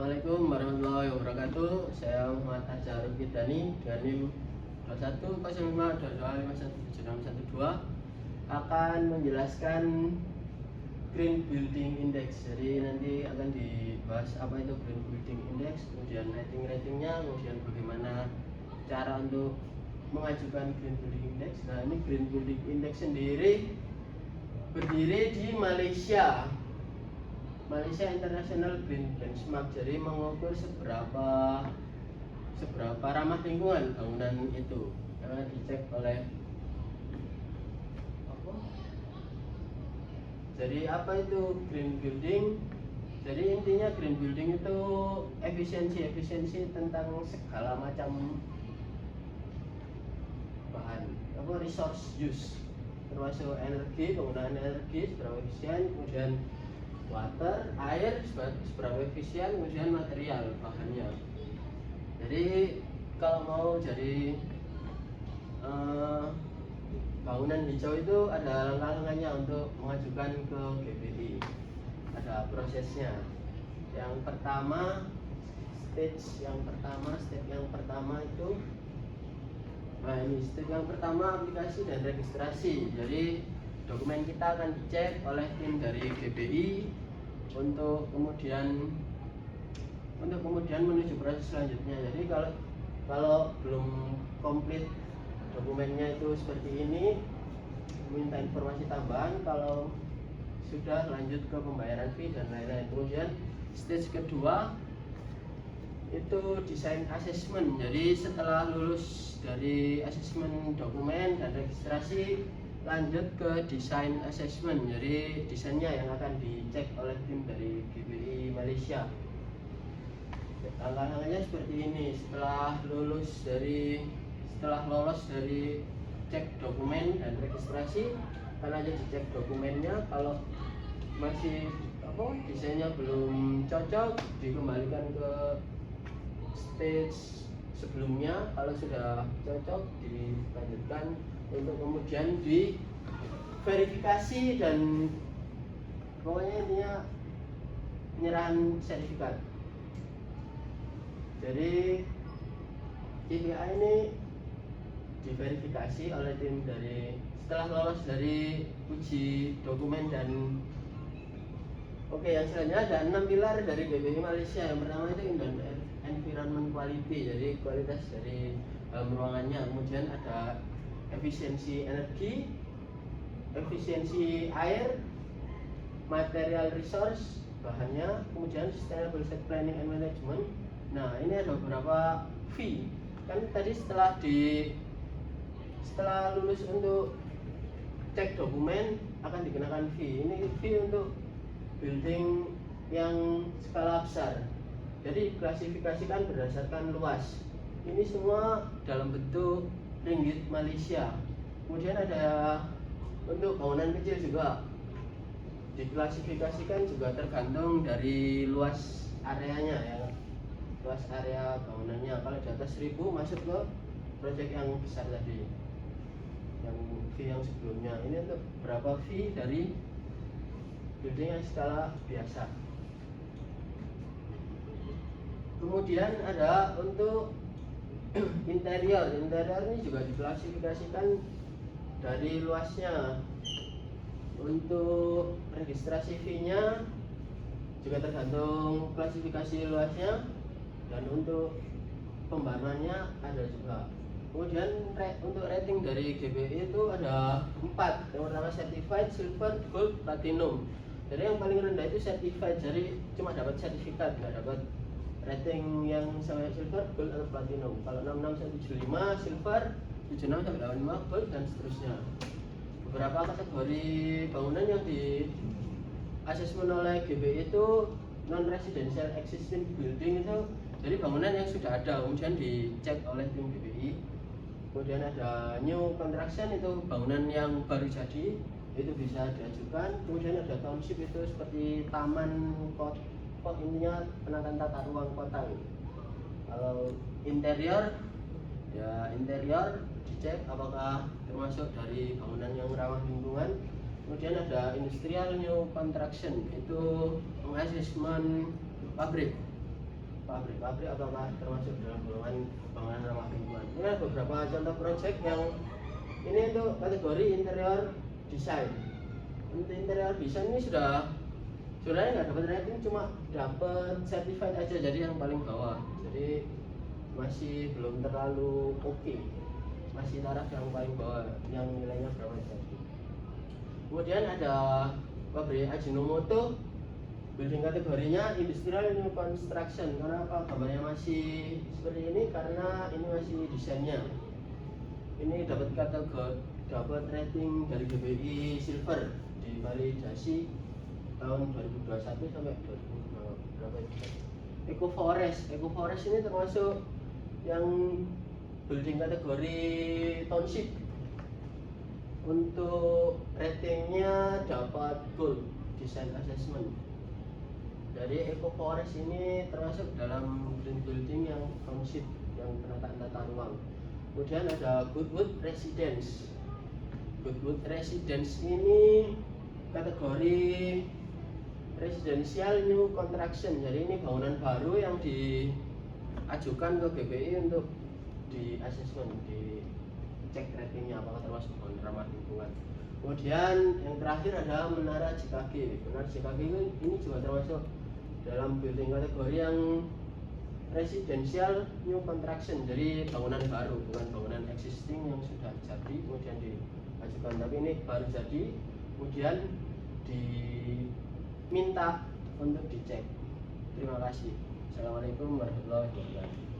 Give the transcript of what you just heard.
Assalamualaikum warahmatullahi wabarakatuh. Saya Muhammad Azhar Fidani dengan NIM 210522517612 akan menjelaskan Green Building Index. Jadi nanti akan dibahas apa itu Green Building Index, kemudian ratingnya, kemudian bagaimana cara untuk mengajukan Green Building Index. Nah, ini Green Building Index sendiri berdiri di Malaysia International Green Benchmark. Jadi mengukur seberapa ramah lingkungan bangunan itu, karena dicek oleh apa? Jadi apa itu green building? Jadi intinya green building itu efisiensi tentang segala macam bahan, resource use, termasuk energi, penggunaan energi seberapa efisien, kemudian water, air seberapa efisien, kemudian material bahannya. Jadi kalau mau jadi bangunan hijau itu ada langkah-langkahnya untuk mengajukan ke GBI. Ada prosesnya. Yang pertama, step yang pertama itu, nah ini step yang pertama, aplikasi dan registrasi. Jadi dokumen kita akan dicek oleh tim dari GBI untuk kemudian menuju proses selanjutnya. Jadi kalau belum komplit dokumennya itu seperti ini, minta informasi tambahan. Kalau sudah, lanjut ke pembayaran fee dan lain-lain. Kemudian stage kedua itu desain assessment. Jadi setelah lulus dari assessment dokumen dan registrasi, lanjut ke desain assessment. Jadi desainnya yang akan dicek oleh tim dari GBI Malaysia. Langkah-langkahnya seperti ini. Setelah lolos dari cek dokumen dan registrasi, kan aja dicek dokumennya. Kalau masih desainnya belum cocok, dikembalikan ke stage sebelumnya. Kalau sudah cocok, dilanjutkan untuk kemudian diverifikasi dan pokoknya intinya penyerahan sertifikat. Jadi KPI ini diverifikasi oleh tim dari setelah lolos dari uji dokumen dan yang selanjutnya ada 6 pilar dari GBI Malaysia. Yang pertama itu environment quality, jadi kualitas dari ruangannya. Kemudian ada efisiensi energi, efisiensi air, material resource bahannya, kemudian sustainable site planning and management. Nah, ini ada beberapa fee. Kan tadi setelah lulus untuk cek dokumen akan dikenakan fee. Ini fee untuk building yang skala besar. Jadi klasifikasikan berdasarkan luas. Ini semua dalam bentuk ringgit Malaysia. Kemudian ada untuk bangunan kecil juga diklasifikasikan juga tergantung dari luas areanya ya. Luas area bangunannya. Kalau di atas 1000 masuk ke proyek yang besar tadi, yang fee yang sebelumnya. Ini untuk berapa fee dari building yang skala biasa. Kemudian ada untuk interior ini juga diklasifikasikan dari luasnya. Untuk registrasi fee-nya juga tergantung klasifikasi luasnya, dan untuk pembaruannya ada juga. Kemudian untuk rating dari GBI itu ada 4. Yang pertama certified, silver, gold, platinum. Jadi yang paling rendah itu certified, jadi cuma dapat sertifikat, nggak dapat rating yang sampai silver, gold atau platinum. Kalau 66 sampai 75 silver, 76 sampai 85 gold, dan seterusnya. Beberapa kategori bangunan yang di asesmen oleh GBI itu non residential existing building itu, jadi bangunan yang sudah ada kemudian dicek oleh tim GBI. Kemudian ada new construction, itu bangunan yang baru jadi, itu bisa diajukan. Kemudian ada township, itu seperti taman kota, intinya penataan tata ruang kota. Kalau interior dicek apakah termasuk dari bangunan yang ramah lingkungan. Kemudian ada industrial new construction, itu mengasesmen pabrik. pabrik apakah termasuk dalam golongan bangunan ramah lingkungan. Ini ada beberapa contoh proyek yang ini untuk kategori interior design. Untuk interior design ini sebenarnya nggak dapat rating, cuma dapat certified aja, jadi yang paling bawah, jadi masih belum terlalu oke, masih taraf yang paling bawah yang nilainya berapa jadi. Kemudian ada pabrik Ajinomoto, building kategorinya industrial new construction. Kenapa gambarnya masih seperti ini? Karena ini masih desainnya. Ini dapat rating dari GBI Silver di validasi tahun 2021 sampai 2000 berapa itu? Eco Forest ini termasuk yang building kategori township. Untuk ratingnya dapat gold design assessment. Jadi Eco Forest ini termasuk dalam green building yang township, yang penataan tata ruang. Kemudian ada Goodwood Residence. Goodwood Residence ini kategori residential new construction. Jadi ini bangunan baru yang diajukan ke GBI untuk di assessment, di cek ratingnya apakah termasuk bangunan ramah lingkungan. Kemudian yang terakhir ada Menara JKG. Menara JKG ini juga termasuk dalam building kategori yang residential new construction, jadi bangunan baru, bukan bangunan existing yang sudah jadi kemudian diajukan, tapi ini baru jadi kemudian diminta untuk dicek. Terima kasih. Assalamualaikum warahmatullahi wabarakatuh.